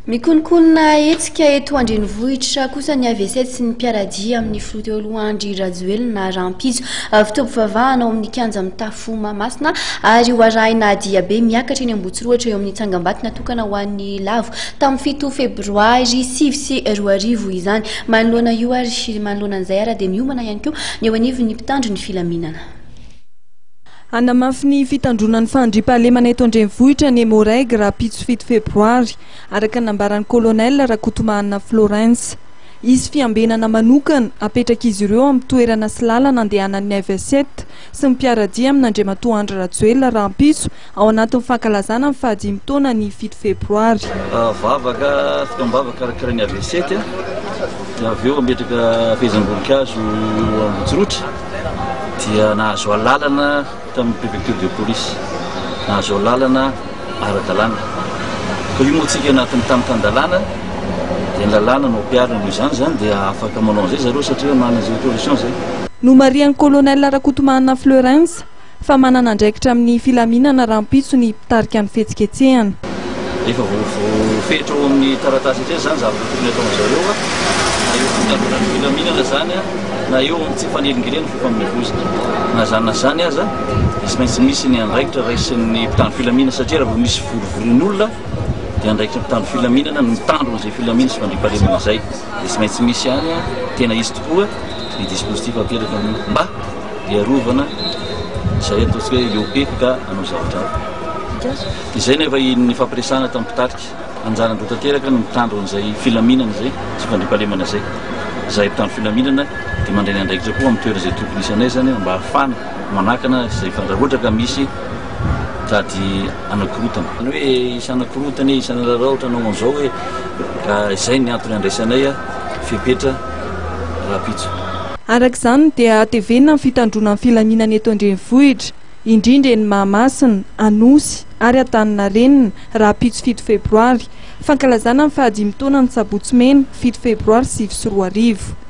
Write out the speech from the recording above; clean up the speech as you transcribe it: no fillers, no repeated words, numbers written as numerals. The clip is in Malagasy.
Mikonkonina hetsika eto andrenivohitra kosa ny AVC sy ny mpiaradia amin'ny filoteo Andry Rajoelina Rampitso fitaovam-pivavahana ao amin'ny kianja mitafo Mahamasina ary hoarahina diabe miakatra eny Ambotsoroatra eo amin'ny tsangambato natokana ho an'ny lavo tamin'ny 7 febroary 2024 izany. Manoloana io ary manoloana an'izay ary dia miomana ihany koa ny eo anivon'ny mpitandro ny filaminana. Anamafy ny fitandronan'ny fandriam-pahalemana eto andrenivohitra ny Moreg Rampitso 7 febroary araka nambaran'ny kolonel Rakotomana Florence. Izy fiambenana manokana apetraka izy ireo amin'ny toerana sy lalana andehanan'ny AV7 sy ny mpiaradia amin'Andriamatoa Andry Rajoelina Rampitso ao anatin'ny fankalazana amin'ny 5 taona ny 7 febroary. Vavaka fitombavaka arakaran'ny AV7 avy eo ametraka fehezam-boninkazo Ambotsoroatra dia nahazo alalana tamin'ny préfecture de police, nahazo alalana ara-dalàna. Ka io moa tsika anatin'ny tamintandalàna dia ny lalàna no mpiarina noho izany dia afaka manao an'izay zareo satria manana izay autorisation zay. No marian'ny kolonel Rakotomana Florence fa manana andraikitra amin'ny filaminana Rampitso ny mpitarika ny fihetsiketsehana. Efa voafehitra ao amin'ny taratasy hatrany zany zavatra tokony atao zareo na eo fitandronan'ny filaminana zany na eo amin'ny tsy fanelingelena fifamoivoizina. Na zany aza tsy maintsy misy ny andraikitra raisin'ny mpitandro filaminana satria raha vao misy vorovoron'olona dia andraikitra mpitandro filaminana no mitandro an'izay filaminana sy fandriam-pahalemana izay. Dia tsy maintsy misy ihany tena izy tokoa ny dispositif apetraka mba hiarovana izay ataontsika hoe eopeka hanao zavatra hafa. Dia izay nefa ny fampiresahana tamin'ny mpitarika anjaran'ireo tanteraka no mitandro an'izay filaminana izay sy fandriam-pahalemana izay. Izay mpitandro filaminana dia mandray ny andraikitra koa amin'ny toerana izay tokony isanay zany mba hafana manakana izay fandrahoatra ka misy tady anakorotana. Ny hoe isana korotana isana raraotra anao an'izao hoe ka izay ny antony andraisanay fepetra Rampitso. Araka izany dia atevenina ny fitandronan'ny filaminana eto andrenivohitra indrindra eny Mahamasina, Anosy ary Antaninarenina Rampitso 7 febroary fankalazana ny 5 taona ny Sabotsy Mena 7 febroary 2024.